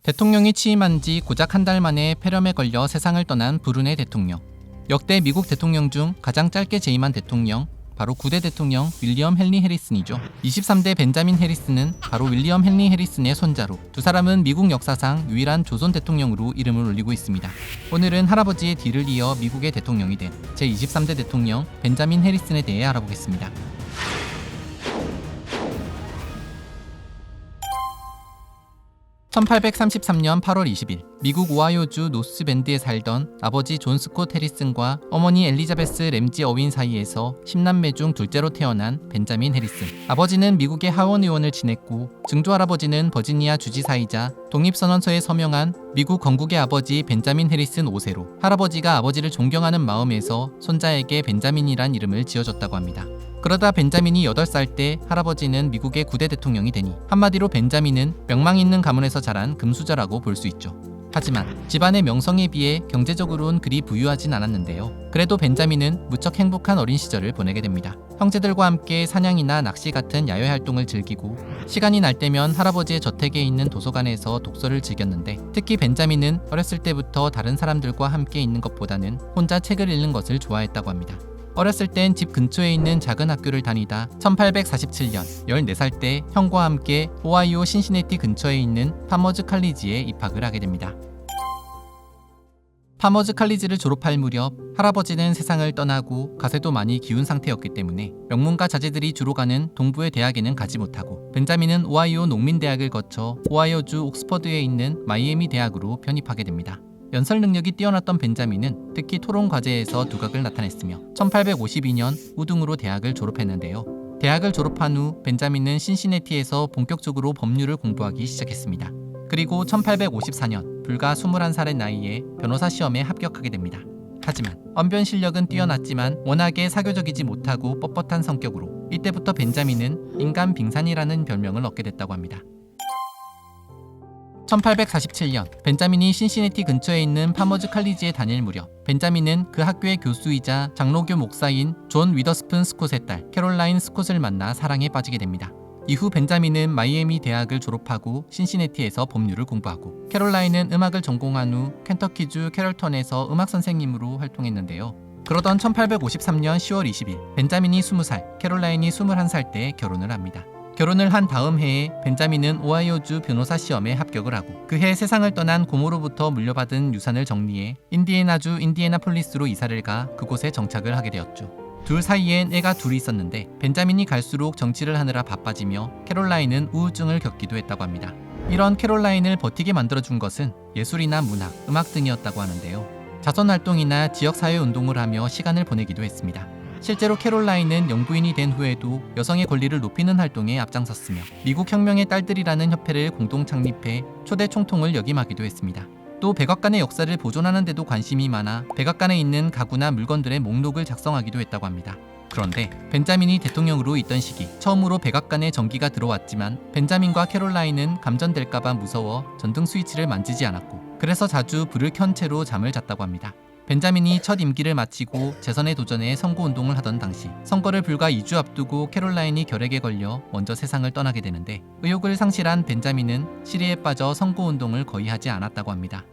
대통령이 취임한 지 고작 한 달 만에 폐렴에 걸려 세상을 떠난 브루네 대통령. 역대 미국 대통령 중 가장 짧게 재임한 대통령, 바로 9대 대통령 윌리엄 헨리 해리슨이죠. 23대 벤자민 해리슨은 바로 윌리엄 헨리 해리슨의 손자로, 두 사람은 미국 역사상 유일한 조선 대통령으로 이름을 올리고 있습니다. 오늘은 할아버지의 뒤를 이어 미국의 대통령이 된 제23대 대통령 벤자민 해리슨에 대해 알아보겠습니다. 1833년 8월 20일 미국 오하이오주 노스밴드에 살던 아버지 존 스콧 해리슨과 어머니 엘리자베스 램지 어윈 사이에서 10남매 중 둘째로 태어난 벤자민 해리슨. 아버지는 미국의 하원 의원을 지냈고 증조할아버지는 버지니아 주지사이자 독립선언서에 서명한 미국 건국의 아버지 벤자민 해리슨 5세로, 할아버지가 아버지를 존경하는 마음에서 손자에게 벤자민이란 이름을 지어줬다고 합니다. 그러다 벤자민이 8살 때 할아버지는 미국의 9대 대통령이 되니 한마디로 벤자민은 명망 있는 가문에서 자란 금수저라고 볼 수 있죠. 하지만 집안의 명성에 비해 경제적으로는 그리 부유하진 않았는데요. 그래도 벤자민은 무척 행복한 어린 시절을 보내게 됩니다. 형제들과 함께 사냥이나 낚시 같은 야외 활동을 즐기고 시간이 날 때면 할아버지의 저택에 있는 도서관에서 독서를 즐겼는데, 특히 벤자민은 어렸을 때부터 다른 사람들과 함께 있는 것보다는 혼자 책을 읽는 것을 좋아했다고 합니다. 어렸을 땐 집 근처에 있는 작은 학교를 다니다 1847년 14살 때 형과 함께 오하이오 신시내티 근처에 있는 파머즈 칼리지에 입학을 하게 됩니다. 파머즈 칼리지를 졸업할 무렵 할아버지는 세상을 떠나고 가세도 많이 기운 상태였기 때문에 명문가 자제들이 주로 가는 동부의 대학에는 가지 못하고, 벤자민은 오하이오 농민대학을 거쳐 오하이오주 옥스퍼드에 있는 마이애미 대학으로 편입하게 됩니다. 연설 능력이 뛰어났던 벤자민은 특히 토론 과제에서 두각을 나타냈으며 1852년 우등으로 대학을 졸업했는데요. 대학을 졸업한 후 벤자민은 신시내티에서 본격적으로 법률을 공부하기 시작했습니다. 그리고 1854년 불과 21살의 나이에 변호사 시험에 합격하게 됩니다. 하지만 언변 실력은 뛰어났지만 워낙에 사교적이지 못하고 뻣뻣한 성격으로 이때부터 벤자민은 인간 빙산이라는 별명을 얻게 됐다고 합니다. 1847년 벤자민이 신시내티 근처에 있는 파머즈 칼리지에 다닐 무렵 벤자민은 그 학교의 교수이자 장로교 목사인 존 위더스푼 스콧의 딸 캐롤라인 스콧을 만나 사랑에 빠지게 됩니다. 이후 벤자민은 마이애미 대학을 졸업하고 신시내티에서 법률을 공부하고, 캐롤라인은 음악을 전공한 후 켄터키주 캐럴턴에서 음악 선생님으로 활동했는데요. 그러던 1853년 10월 20일 벤자민이 20살, 캐롤라인이 21살 때 결혼을 합니다. 결혼을 한 다음 해에 벤자민은 오하이오주 변호사 시험에 합격을 하고, 그해 세상을 떠난 고모로부터 물려받은 유산을 정리해 인디애나주 인디애나폴리스로 이사를 가 그곳에 정착을 하게 되었죠. 둘 사이엔 애가 둘이 있었는데 벤자민이 갈수록 정치를 하느라 바빠지며 캐롤라인은 우울증을 겪기도 했다고 합니다. 이런 캐롤라인을 버티게 만들어준 것은 예술이나 문학, 음악 등이었다고 하는데요. 자선활동이나 지역사회운동을 하며 시간을 보내기도 했습니다. 실제로 캐롤라인은 영부인이 된 후에도 여성의 권리를 높이는 활동에 앞장섰으며 미국 혁명의 딸들이라는 협회를 공동 창립해 초대 총통을 역임하기도 했습니다. 또 백악관의 역사를 보존하는 데도 관심이 많아 백악관에 있는 가구나 물건들의 목록을 작성하기도 했다고 합니다. 그런데 벤자민이 대통령으로 있던 시기 처음으로 백악관에 전기가 들어왔지만 벤자민과 캐롤라인은 감전될까봐 무서워 전등 스위치를 만지지 않았고, 그래서 자주 불을 켠 채로 잠을 잤다고 합니다. 벤자민이 첫 임기를 마치고 재선에 도전해 선거운동을 하던 당시 선거를 불과 2주 앞두고 캐롤라인이 결핵에 걸려 먼저 세상을 떠나게 되는데, 의욕을 상실한 벤자민은 시리에 빠져 선거운동을 거의 하지 않았다고 합니다.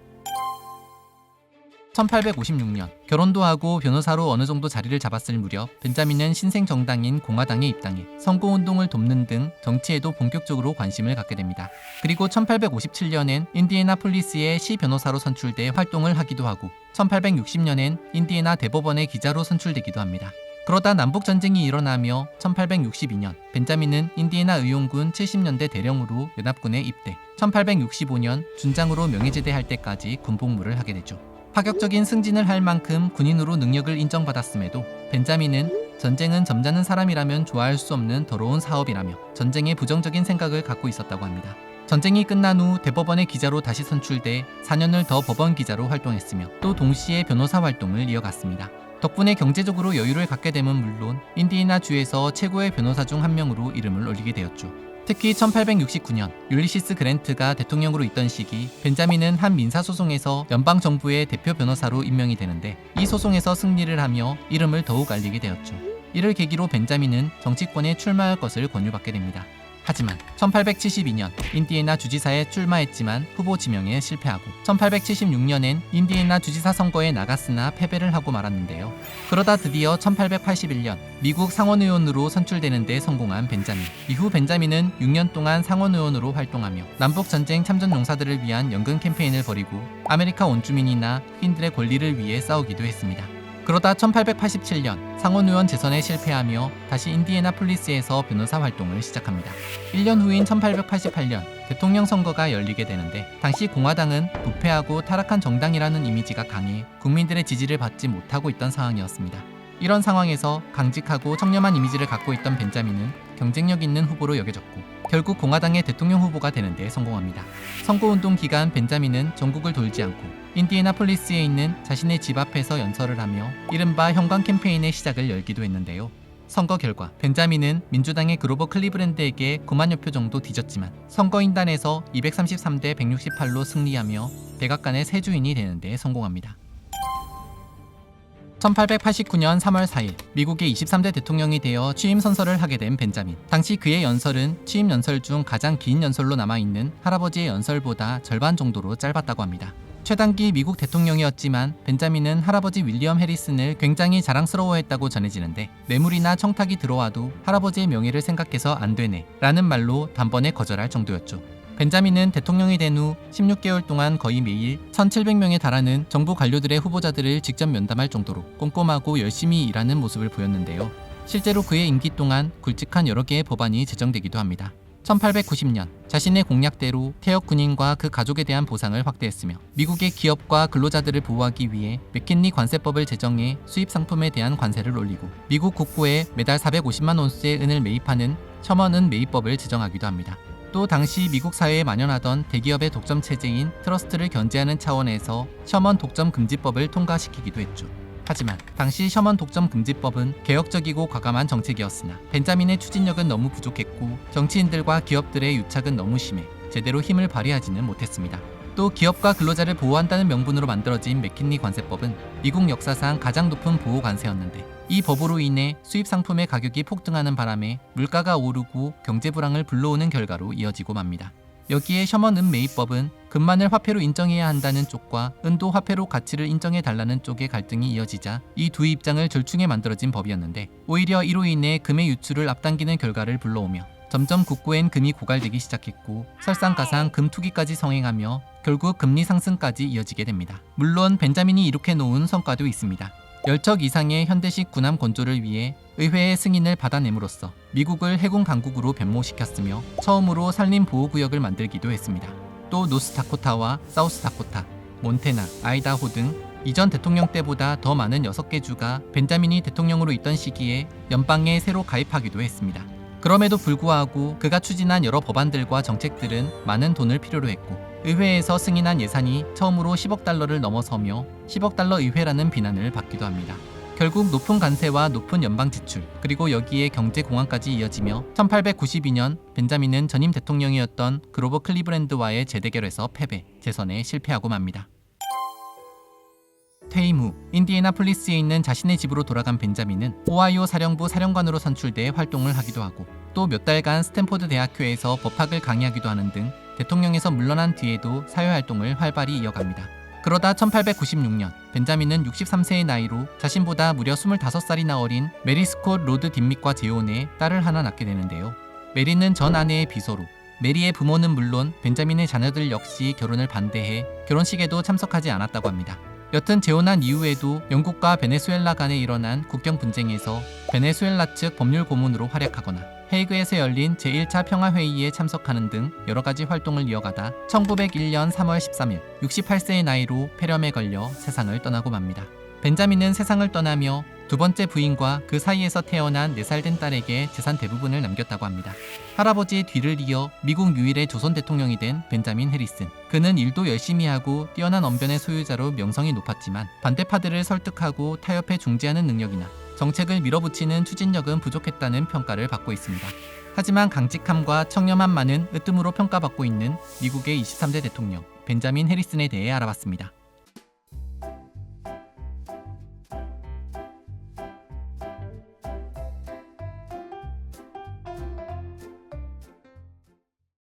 1856년 결혼도 하고 변호사로 어느 정도 자리를 잡았을 무렵 벤자민은 신생 정당인 공화당에 입당해 선거운동을 돕는 등 정치에도 본격적으로 관심을 갖게 됩니다. 그리고 1857년엔 인디애나폴리스의 시 변호사로 선출돼 활동을 하기도 하고 1860년엔 인디애나 대법원의 기자로 선출되기도 합니다. 그러다 남북전쟁이 일어나며 1862년 벤자민은 인디애나 의용군 70년대 대령으로 연합군에 입대, 1865년 준장으로 명예제대할 때까지 군복무를 하게 되죠. 파격적인 승진을 할 만큼 군인으로 능력을 인정받았음에도 벤자민은 전쟁은 점잖은 사람이라면 좋아할 수 없는 더러운 사업이라며 전쟁에 부정적인 생각을 갖고 있었다고 합니다. 전쟁이 끝난 후 대법원의 기자로 다시 선출돼 4년을 더 법원 기자로 활동했으며 또 동시에 변호사 활동을 이어갔습니다. 덕분에 경제적으로 여유를 갖게 됨은 물론 인디애나주에서 최고의 변호사 중 한 명으로 이름을 올리게 되었죠. 특히 1869년 율리시스 그랜트가 대통령으로 있던 시기 벤자민은 한 민사소송에서 연방정부의 대표 변호사로 임명이 되는데, 이 소송에서 승리를 하며 이름을 더욱 알리게 되었죠. 이를 계기로 벤자민은 정치권에 출마할 것을 권유받게 됩니다. 하지만 1872년 인디애나 주지사에 출마했지만 후보 지명에 실패하고 1876년엔 인디애나 주지사 선거에 나갔으나 패배를 하고 말았는데요. 그러다 드디어 1881년 미국 상원의원으로 선출되는 데 성공한 벤자민. 이후 벤자민은 6년 동안 상원의원으로 활동하며 남북전쟁 참전 용사들을 위한 연금 캠페인을 벌이고 아메리카 원주민이나 흑인들의 권리를 위해 싸우기도 했습니다. 그러다 1887년 상원의원 재선에 실패하며 다시 인디애나폴리스에서 변호사 활동을 시작합니다. 1년 후인 1888년 대통령 선거가 열리게 되는데 당시 공화당은 부패하고 타락한 정당이라는 이미지가 강해 국민들의 지지를 받지 못하고 있던 상황이었습니다. 이런 상황에서 강직하고 청렴한 이미지를 갖고 있던 벤자민은 경쟁력 있는 후보로 여겨졌고 결국 공화당의 대통령 후보가 되는 데 성공합니다. 선거운동 기간 벤자민은 전국을 돌지 않고 인디애나폴리스에 있는 자신의 집 앞에서 연설을 하며 이른바 형광 캠페인의 시작을 열기도 했는데요. 선거 결과 벤자민은 민주당의 그로버 클리브랜드에게 9만여 표 정도 뒤졌지만 선거인단에서 233대 168로 승리하며 백악관의 새 주인이 되는 데 성공합니다. 1889년 3월 4일 미국의 23대 대통령이 되어 취임 선서를 하게 된 벤자민. 당시 그의 연설은 취임 연설 중 가장 긴 연설로 남아있는 할아버지의 연설보다 절반 정도로 짧았다고 합니다. 최단기 미국 대통령이었지만 벤자민은 할아버지 윌리엄 해리슨을 굉장히 자랑스러워했다고 전해지는데 뇌물이나 청탁이 들어와도 할아버지의 명예를 생각해서 안 되네 라는 말로 단번에 거절할 정도였죠. 벤자민은 대통령이 된 후 16개월 동안 거의 매일 1,700명에 달하는 정부 관료들의 후보자들을 직접 면담할 정도로 꼼꼼하고 열심히 일하는 모습을 보였는데요. 실제로 그의 임기 동안 굵직한 여러 개의 법안이 제정되기도 합니다. 1890년 자신의 공약대로 퇴역 군인과 그 가족에 대한 보상을 확대했으며 미국의 기업과 근로자들을 보호하기 위해 맥킨리 관세법을 제정해 수입 상품에 대한 관세를 올리고 미국 국고에 매달 450만 온스의 은을 매입하는 셔먼 은 매입법을 제정하기도 합니다. 또 당시 미국 사회에 만연하던 대기업의 독점 체제인 트러스트를 견제하는 차원에서 셔먼 독점 금지법을 통과시키기도 했죠. 하지만 당시 셔먼 독점 금지법은 개혁적이고 과감한 정책이었으나 벤자민의 추진력은 너무 부족했고 정치인들과 기업들의 유착은 너무 심해 제대로 힘을 발휘하지는 못했습니다. 또 기업과 근로자를 보호한다는 명분으로 만들어진 맥킨리 관세법은 미국 역사상 가장 높은 보호 관세였는데 이 법으로 인해 수입 상품의 가격이 폭등하는 바람에 물가가 오르고 경제 불황을 불러오는 결과로 이어지고 맙니다. 여기에 셔먼 은 매입법은 금만을 화폐로 인정해야 한다는 쪽과 은도 화폐로 가치를 인정해 달라는 쪽의 갈등이 이어지자 이 두 입장을 절충해 만들어진 법이었는데 오히려 이로 인해 금의 유출을 앞당기는 결과를 불러오며 점점 국고엔 금이 고갈되기 시작했고 설상가상 금 투기까지 성행하며 결국 금리 상승까지 이어지게 됩니다. 물론 벤자민이 이룩해 놓은 성과도 있습니다. 10척 이상의 현대식 군함 건조를 위해 의회의 승인을 받아냄으로써 미국을 해군 강국으로 변모시켰으며 처음으로 산림보호구역을 만들기도 했습니다. 또 노스다코타와 사우스다코타, 몬태나, 아이다호 등 이전 대통령 때보다 더 많은 6개 주가 벤자민이 대통령으로 있던 시기에 연방에 새로 가입하기도 했습니다. 그럼에도 불구하고 그가 추진한 여러 법안들과 정책들은 많은 돈을 필요로 했고 의회에서 승인한 예산이 처음으로 10억 달러를 넘어서며 10억 달러 의회라는 비난을 받기도 합니다. 결국 높은 관세와 높은 연방 지출 그리고 여기에 경제 공황까지 이어지며 1892년 벤자민은 전임 대통령이었던 그로버 클리브랜드와의 재대결에서 패배, 재선에 실패하고 맙니다. 퇴임 후 인디애나폴리스에 있는 자신의 집으로 돌아간 벤자민은 오하이오 사령부 사령관으로 선출돼 활동을 하기도 하고 또 몇 달간 스탠포드 대학교에서 법학을 강의하기도 하는 등 대통령에서 물러난 뒤에도 사회활동을 활발히 이어갑니다. 그러다 1896년 벤자민은 63세의 나이로 자신보다 무려 25살이나 어린 메리 스콧 로드 딘밋과 재혼해 딸을 하나 낳게 되는데요. 메리는 전 아내의 비서로 메리의 부모는 물론 벤자민의 자녀들 역시 결혼을 반대해 결혼식에도 참석하지 않았다고 합니다. 여튼 재혼한 이후에도 영국과 베네수엘라 간에 일어난 국경 분쟁에서 베네수엘라 측 법률 고문으로 활약하거나 헤이그에서 열린 제1차 평화회의에 참석하는 등 여러가지 활동을 이어가다 1901년 3월 13일 68세의 나이로 폐렴에 걸려 세상을 떠나고 맙니다. 벤자민은 세상을 떠나며 두 번째 부인과 그 사이에서 태어난 4살 된 딸에게 재산 대부분을 남겼다고 합니다. 할아버지의 뒤를 이어 미국 유일의 조선 대통령이 된 벤자민 해리슨. 그는 일도 열심히 하고 뛰어난 언변의 소유자로 명성이 높았지만 반대파들을 설득하고 타협해 중재하는 능력이나 정책을 밀어붙이는 추진력은 부족했다는 평가를 받고 있습니다. 하지만 강직함과 청렴함만은 으뜸으로 평가받고 있는 미국의 23대 대통령 벤자민 해리슨에 대해 알아봤습니다.